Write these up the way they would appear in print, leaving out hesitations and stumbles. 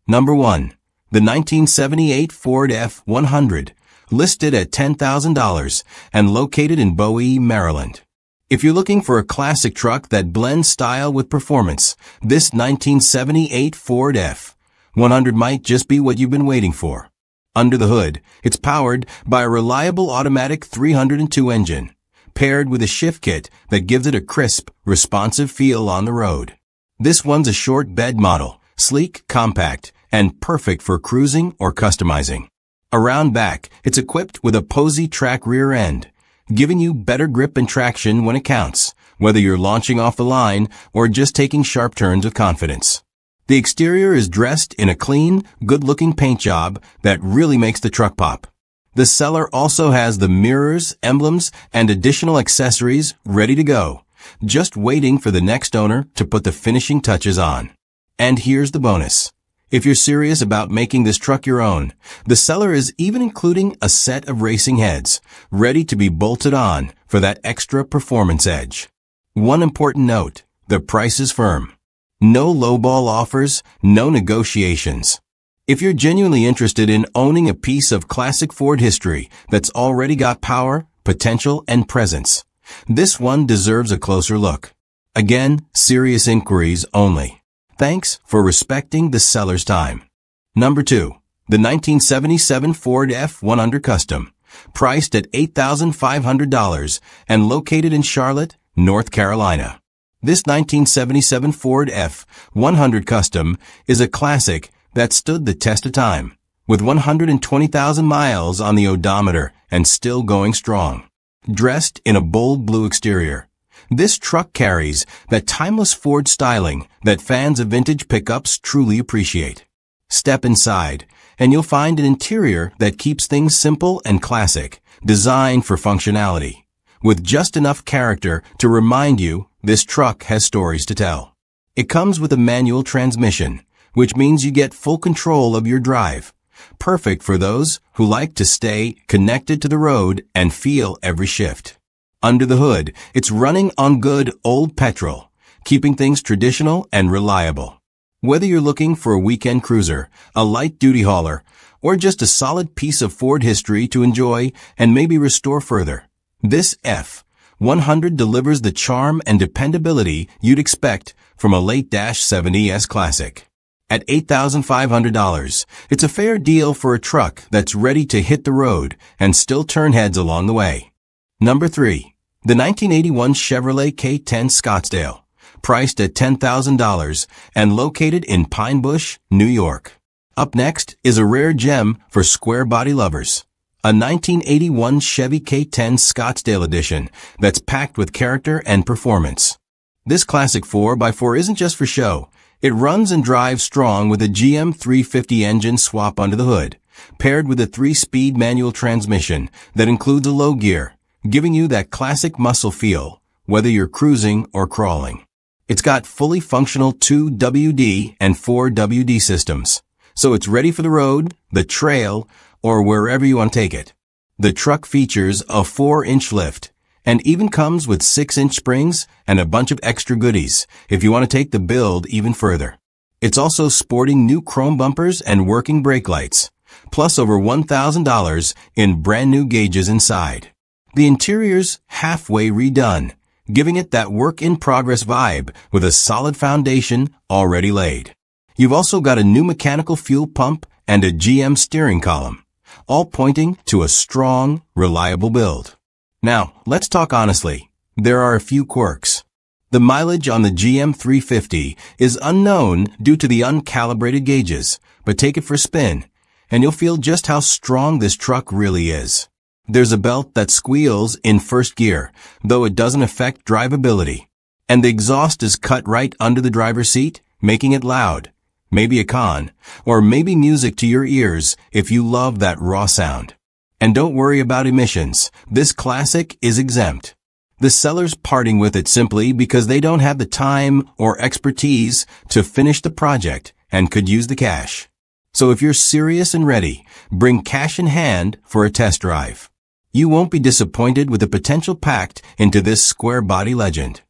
Number 1. The 1978 Ford F-100, listed at $10,000 and located in Bowie, Maryland. If you're looking for a classic truck that blends style with performance, this 1978 Ford F-100 might just be what you've been waiting for. Under the hood, it's powered by a reliable automatic 302 engine, paired with a shift kit that gives it a crisp, responsive feel on the road. This one's a short bed model, sleek, compact, and perfect for cruising or customizing. Around back, it's equipped with a Posey track rear end, giving you better grip and traction when it counts, whether you're launching off the line or just taking sharp turns with confidence. The exterior is dressed in a clean, good-looking paint job that really makes the truck pop. The seller also has the mirrors, emblems, and additional accessories ready to go, just waiting for the next owner to put the finishing touches on. And here's the bonus. If you're serious about making this truck your own, the seller is even including a set of racing heads, ready to be bolted on for that extra performance edge. One important note, the price is firm. No lowball offers, no negotiations. If you're genuinely interested in owning a piece of classic Ford history that's already got power, potential, and presence, this one deserves a closer look. Again, serious inquiries only. Thanks for respecting the seller's time. Number 2. The 1977 Ford F-100 Custom, priced at $8,500 and located in Charlotte, North Carolina. This 1977 Ford F-100 Custom is a classic that stood the test of time, with 120,000 miles on the odometer and still going strong. Dressed in a bold blue exterior, this truck carries that timeless Ford styling that fans of vintage pickups truly appreciate. Step inside, and you'll find an interior that keeps things simple and classic, designed for functionality, with just enough character to remind you this truck has stories to tell. It comes with a manual transmission, which means you get full control of your drive, perfect for those who like to stay connected to the road and feel every shift. Under the hood, it's running on good old petrol, keeping things traditional and reliable. Whether you're looking for a weekend cruiser, a light-duty hauler, or just a solid piece of Ford history to enjoy and maybe restore further, this F-100 delivers the charm and dependability you'd expect from a late-70s classic. At $8,500, it's a fair deal for a truck that's ready to hit the road and still turn heads along the way. Number 3. The 1981 Chevrolet K10 Scottsdale, priced at $10,000 and located in Pine Bush, New York. Up next is a rare gem for square body lovers, a 1981 Chevy K10 Scottsdale edition that's packed with character and performance. This classic 4x4 isn't just for show. It runs and drives strong with a GM 350 engine swap under the hood, paired with a 3-speed manual transmission that includes a low gear, giving you that classic muscle feel, whether you're cruising or crawling. It's got fully functional 2WD and 4WD systems, so it's ready for the road, the trail, or wherever you want to take it. The truck features a 4-inch lift, and even comes with 6-inch springs and a bunch of extra goodies if you want to take the build even further. It's also sporting new chrome bumpers and working brake lights, plus over $1,000 in brand new gauges inside. The interior's halfway redone, giving it that work-in-progress vibe with a solid foundation already laid. You've also got a new mechanical fuel pump and a GM steering column, all pointing to a strong, reliable build. Now, let's talk honestly. There are a few quirks. The mileage on the GM 350 is unknown due to the uncalibrated gauges, but take it for a spin, and you'll feel just how strong this truck really is. There's a belt that squeals in first gear, though it doesn't affect drivability. And the exhaust is cut right under the driver's seat, making it loud. Maybe a con, or maybe music to your ears if you love that raw sound. And don't worry about emissions. This classic is exempt. The seller's parting with it simply because they don't have the time or expertise to finish the project and could use the cash. So if you're serious and ready, bring cash in hand for a test drive. You won't be disappointed with the potential packed into this square body legend.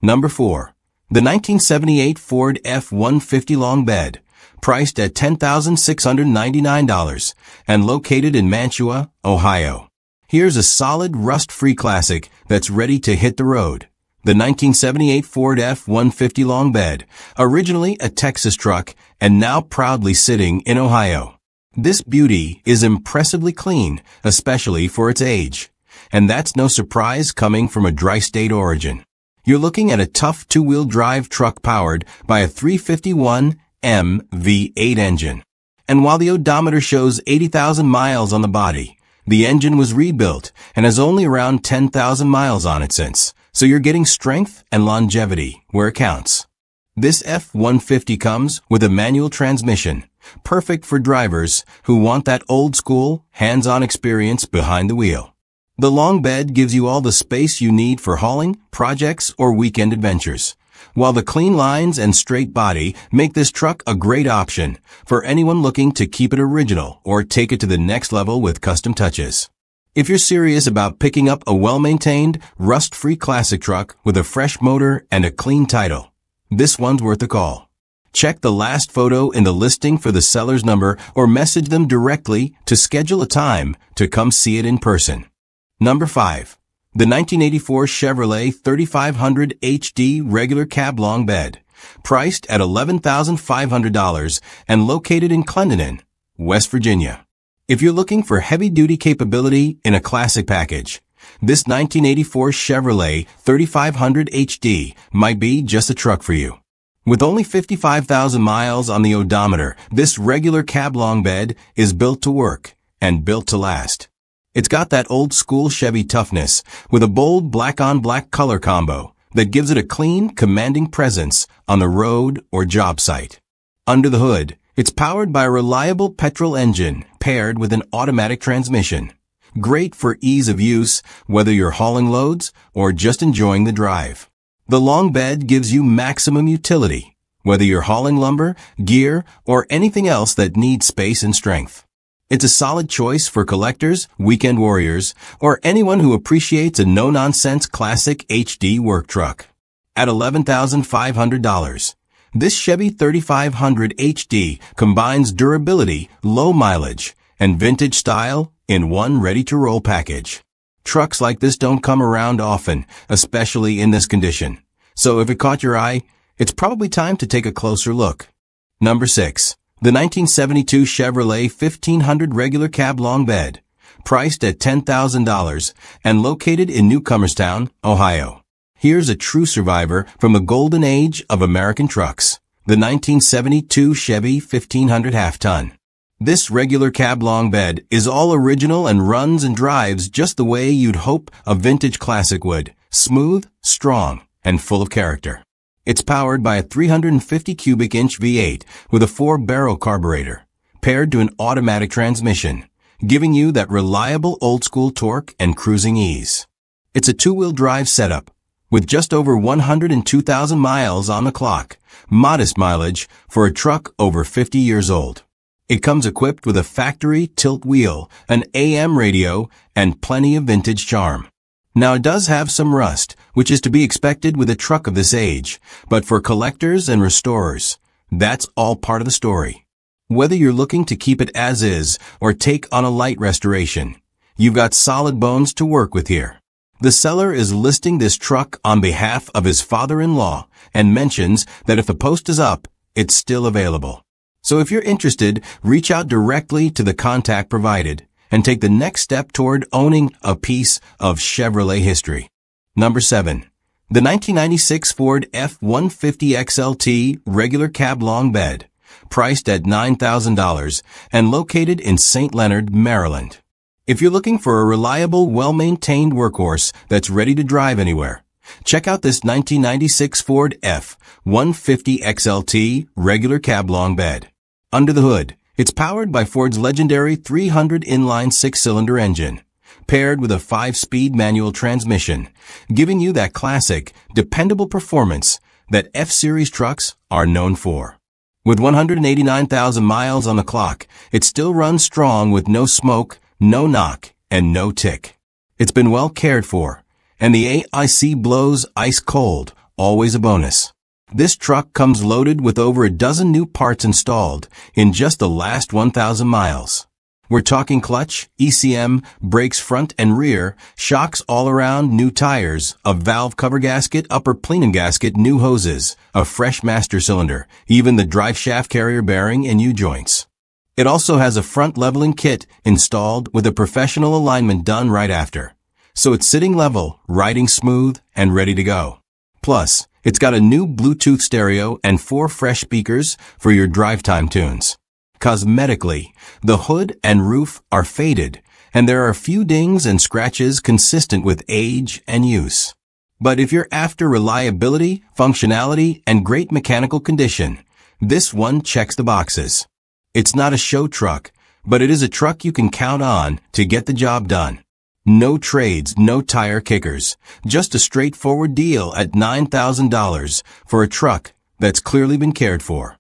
Number 4. The 1978 Ford F-150 Long Bed, priced at $10,699 and located in Mantua, Ohio. Here's a solid rust-free classic that's ready to hit the road. The 1978 Ford F-150 long bed, originally a Texas truck and now proudly sitting in Ohio. This beauty is impressively clean, especially for its age. And that's no surprise coming from a tri-state origin. You're looking at a tough two-wheel drive truck powered by a 351M V8 engine. And while the odometer shows 80,000 miles on the body, the engine was rebuilt and has only around 10,000 miles on it since. So you're getting strength and longevity where it counts. This F-150 comes with a manual transmission, perfect for drivers who want that old-school, hands-on experience behind the wheel. The long bed gives you all the space you need for hauling, projects, or weekend adventures, while the clean lines and straight body make this truck a great option for anyone looking to keep it original or take it to the next level with custom touches. If you're serious about picking up a well-maintained, rust-free classic truck with a fresh motor and a clean title, this one's worth a call. Check the last photo in the listing for the seller's number or message them directly to schedule a time to come see it in person. Number 5. The 1984 Chevrolet 3500 HD regular cab long bed, priced at $11,500 and located in Clendenin, West Virginia. If you're looking for heavy-duty capability in a classic package, this 1984 Chevrolet 3500 HD might be just a truck for you. With only 55,000 miles on the odometer, this regular cab long bed is built to work and built to last. It's got that old-school Chevy toughness with a bold black-on-black color combo that gives it a clean, commanding presence on the road or job site. Under the hood, it's powered by a reliable petrol engine paired with an automatic transmission. Great for ease of use, whether you're hauling loads or just enjoying the drive. The long bed gives you maximum utility, whether you're hauling lumber, gear, or anything else that needs space and strength. It's a solid choice for collectors, weekend warriors, or anyone who appreciates a no-nonsense classic HD work truck. At $11,500, this Chevy 3500 HD combines durability, low mileage, and vintage style in one ready-to-roll package. Trucks like this don't come around often, especially in this condition. So if it caught your eye, it's probably time to take a closer look. Number 6. The 1972 Chevrolet 1500 regular cab long bed, priced at $10,000 and located in Newcomerstown, Ohio. Here's a true survivor from the golden age of American trucks, the 1972 Chevy 1500 half-ton. This regular cab long bed is all original and runs and drives just the way you'd hope a vintage classic would, smooth, strong, and full of character. It's powered by a 350 cubic inch V8 with a 4-barrel carburetor, paired to an automatic transmission, giving you that reliable old-school torque and cruising ease. It's a two-wheel drive setup, with just over 102,000 miles on the clock, modest mileage for a truck over 50 years old. It comes equipped with a factory tilt wheel, an AM radio, and plenty of vintage charm. Now it does have some rust, which is to be expected with a truck of this age, but for collectors and restorers, that's all part of the story. Whether you're looking to keep it as is or take on a light restoration, you've got solid bones to work with here. The seller is listing this truck on behalf of his father-in-law and mentions that if the post is up, it's still available. So if you're interested, reach out directly to the contact provided and take the next step toward owning a piece of Chevrolet history. Number 7. The 1996 Ford F-150 XLT regular cab long bed, priced at $9,000 and located in St. Leonard, Maryland. If you're looking for a reliable, well-maintained workhorse that's ready to drive anywhere, check out this 1996 Ford F-150 XLT regular cab long bed. Under the hood, it's powered by Ford's legendary 300 inline 6-cylinder engine, paired with a 5-speed manual transmission, giving you that classic, dependable performance that F-Series trucks are known for. With 189,000 miles on the clock, it still runs strong with no smoke, no knock, and no tick. It's been well cared for, and the AIC blows ice cold, always a bonus. This truck comes loaded with over a dozen new parts installed in just the last 1,000 miles. We're talking clutch, ECM, brakes front and rear, shocks all around, new tires, a valve cover gasket, upper plenum gasket, new hoses, a fresh master cylinder, even the drive shaft carrier bearing and U-joints. It also has a front leveling kit installed with a professional alignment done right after. So it's sitting level, riding smooth, and ready to go. Plus, it's got a new Bluetooth stereo and 4 fresh speakers for your drive time tunes. Cosmetically, the hood and roof are faded, and there are a few dings and scratches consistent with age and use. But if you're after reliability, functionality, and great mechanical condition, this one checks the boxes. It's not a show truck, but it is a truck you can count on to get the job done. No trades, no tire kickers, just a straightforward deal at $9,000 for a truck that's clearly been cared for.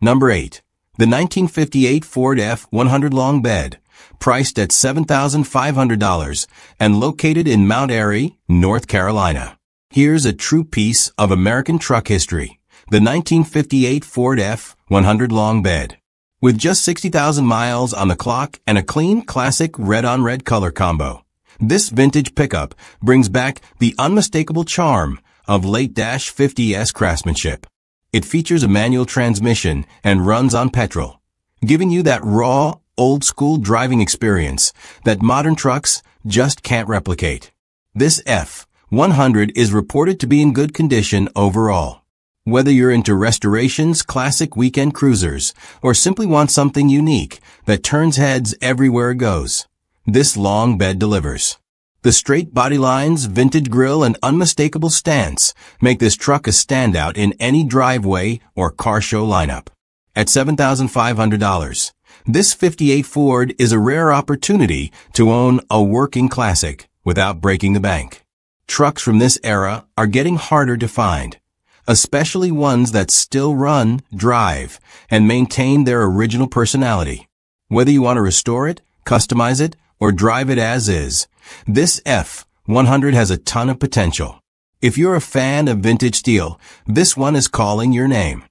Number 8. The 1958 Ford F-100 long bed, priced at $7,500 and located in Mount Airy, North Carolina. Here's a true piece of American truck history, the 1958 Ford F-100 long bed. With just 60,000 miles on the clock and a clean, classic red-on-red color combo, this vintage pickup brings back the unmistakable charm of late-50s craftsmanship. It features a manual transmission and runs on petrol, giving you that raw, old-school driving experience that modern trucks just can't replicate. This F-100 is reported to be in good condition overall. Whether you're into restorations, classic weekend cruisers, or simply want something unique that turns heads everywhere it goes, this long bed delivers. The straight body lines, vintage grille, and unmistakable stance make this truck a standout in any driveway or car show lineup. At $7,500, this 58 Ford is a rare opportunity to own a working classic without breaking the bank. Trucks from this era are getting harder to find, especially ones that still run, drive, and maintain their original personality. Whether you want to restore it, customize it, or drive it as is, this F-100 has a ton of potential. If you're a fan of vintage steel, this one is calling your name.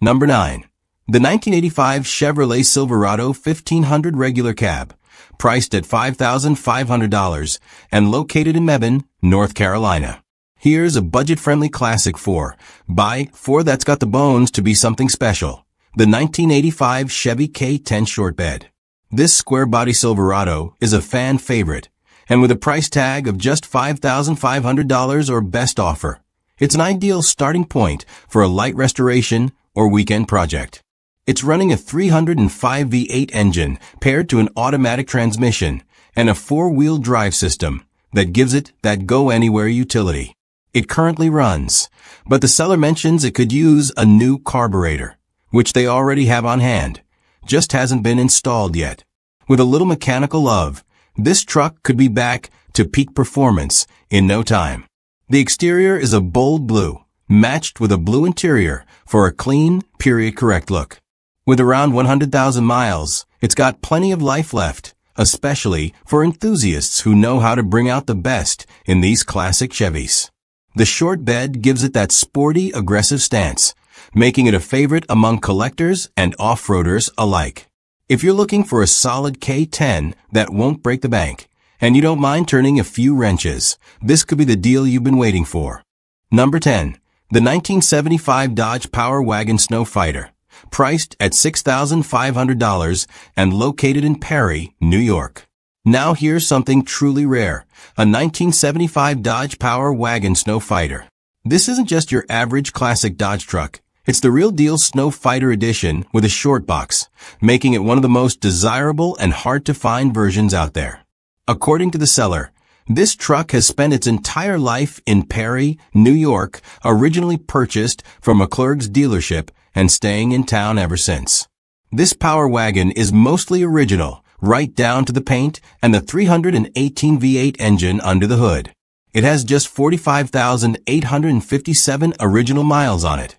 Number 9. The 1985 Chevrolet Silverado 1500 regular cab, priced at $5,500 and located in Mebane, North Carolina. Here's a budget-friendly classic for that's got the bones to be something special. The 1985 Chevy K10 short bed. This square-body Silverado is a fan favorite, and with a price tag of just $5,500 or best offer, it's an ideal starting point for a light restoration or weekend project. It's running a 305 V8 engine paired to an automatic transmission and a 4-wheel drive system that gives it that go-anywhere utility. It currently runs, but the seller mentions it could use a new carburetor, which they already have on hand, just hasn't been installed yet. With a little mechanical love, this truck could be back to peak performance in no time. The exterior is a bold blue, matched with a blue interior for a clean, period-correct look. With around 100,000 miles, it's got plenty of life left, especially for enthusiasts who know how to bring out the best in these classic Chevys. The short bed gives it that sporty, aggressive stance, making it a favorite among collectors and off-roaders alike. If you're looking for a solid K10 that won't break the bank, and you don't mind turning a few wrenches, this could be the deal you've been waiting for. Number 10. The 1975 Dodge Power Wagon Snow Fighter, priced at $6,500 and located in Perry, New York. Now here's something truly rare, a 1975 Dodge Power Wagon Snow Fighter. This isn't just your average classic Dodge truck. It's the real deal Snow Fighter edition with a short box, making it one of the most desirable and hard-to-find versions out there. According to the seller, this truck has spent its entire life in Perry, New York, originally purchased from McClurg's dealership and staying in town ever since. This Power Wagon is mostly original, right down to the paint and the 318 V8 engine under the hood. It has just 45,857 original miles on it,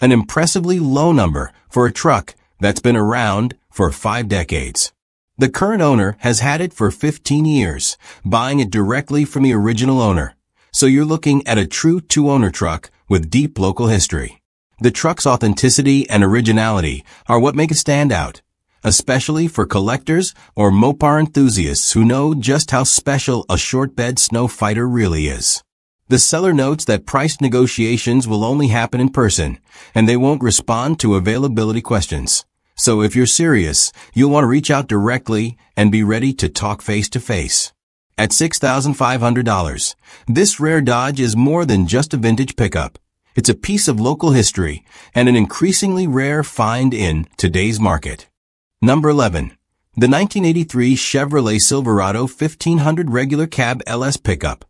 an impressively low number for a truck that's been around for 5 decades. The current owner has had it for 15 years, buying it directly from the original owner, so you're looking at a true two-owner truck with deep local history. The truck's authenticity and originality are what make it stand out, especially for collectors or Mopar enthusiasts who know just how special a short bed snow fighter really is. The seller notes that price negotiations will only happen in person, and they won't respond to availability questions. So if you're serious, you'll want to reach out directly and be ready to talk face to face. At $6,500, this rare Dodge is more than just a vintage pickup. It's a piece of local history and an increasingly rare find in today's market. Number 11. The 1983 Chevrolet Silverado 1500 regular cab LS pickup,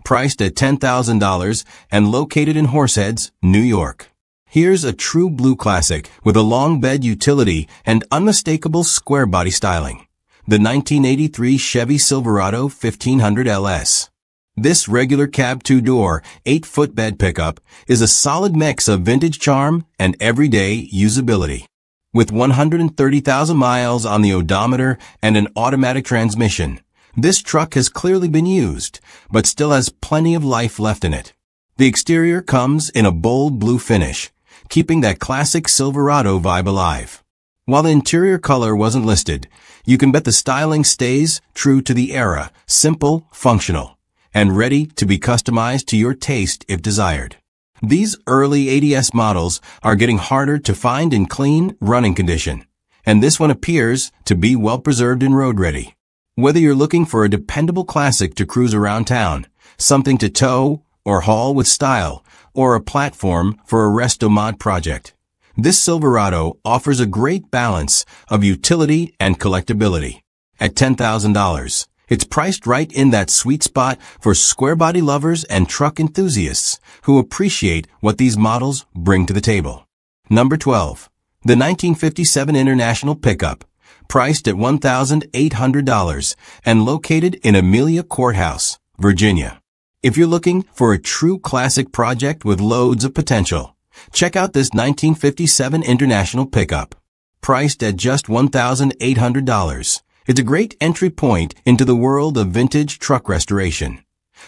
priced at $10,000 and located in Horseheads, New York. Here's a true blue classic with a long bed utility and unmistakable square body styling. The 1983 Chevy Silverado 1500 LS. This regular cab two-door, 8-foot bed pickup is a solid mix of vintage charm and everyday usability. With 130,000 miles on the odometer and an automatic transmission, this truck has clearly been used, but still has plenty of life left in it. The exterior comes in a bold blue finish, keeping that classic Silverado vibe alive. While the interior color wasn't listed, you can bet the styling stays true to the era, simple, functional, and ready to be customized to your taste if desired. These early ADS models are getting harder to find in clean, running condition, and this one appears to be well preserved and road ready. Whether you're looking for a dependable classic to cruise around town, something to tow or haul with style, or a platform for a resto mod project, this Silverado offers a great balance of utility and collectability. At $10,000, it's priced right in that sweet spot for square body lovers and truck enthusiasts who appreciate what these models bring to the table. Number 12. The 1957 International Pickup, priced at $1,800 and located in Amelia Courthouse, Virginia. If you're looking for a true classic project with loads of potential, check out this 1957 International Pickup. Priced at just $1,800, it's a great entry point into the world of vintage truck restoration,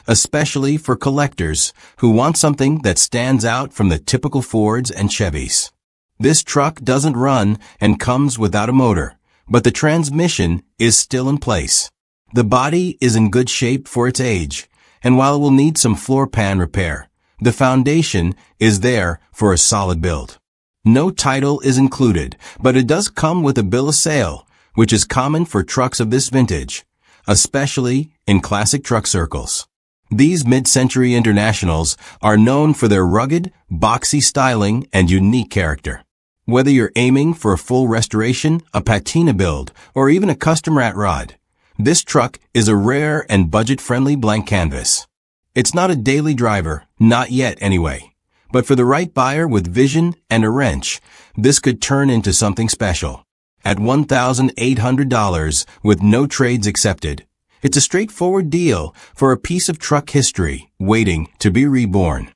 especially for collectors who want something that stands out from the typical Fords and Chevys. This truck doesn't run and comes without a motor, but the transmission is still in place. The body is in good shape for its age, and while it will need some floor pan repair, the foundation is there for a solid build. No title is included, but it does come with a bill of sale, which is common for trucks of this vintage, especially in classic truck circles. These mid-century Internationals are known for their rugged, boxy styling and unique character. Whether you're aiming for a full restoration, a patina build, or even a custom rat rod, this truck is a rare and budget-friendly blank canvas. It's not a daily driver, not yet anyway, but for the right buyer with vision and a wrench, this could turn into something special. At $1,800 with no trades accepted, it's a straightforward deal for a piece of truck history waiting to be reborn.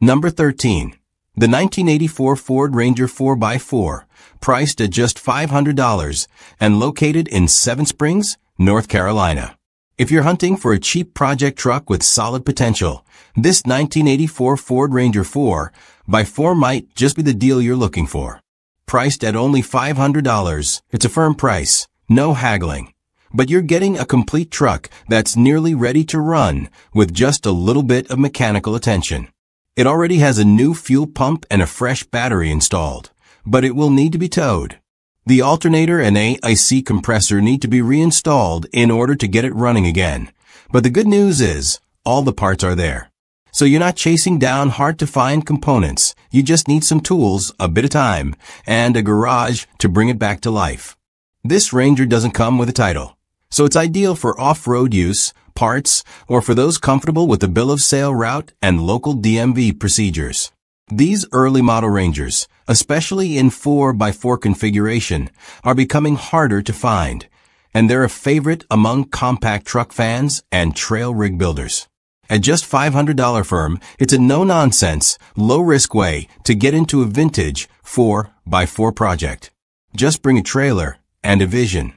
Number 13. The 1984 Ford Ranger 4x4, priced at just $500 and located in Seven Springs, North Carolina. If you're hunting for a cheap project truck with solid potential, this 1984 Ford Ranger 4x4 might just be the deal you're looking for. Priced at only $500, it's a firm price, no haggling. But you're getting a complete truck that's nearly ready to run with just a little bit of mechanical attention. It already has a new fuel pump and a fresh battery installed, but it will need to be towed. The alternator and AC compressor need to be reinstalled in order to get it running again. But the good news is, all the parts are there. So you're not chasing down hard-to-find components. You just need some tools, a bit of time, and a garage to bring it back to life. This Ranger doesn't come with a title, so it's ideal for off-road use, parts, or for those comfortable with the bill of sale route and local DMV procedures. These early model Rangers, especially in 4x4 configuration, are becoming harder to find, and they're a favorite among compact truck fans and trail rig builders. At just $500 firm, it's a no-nonsense, low-risk way to get into a vintage 4x4 project. Just bring a trailer and a vision.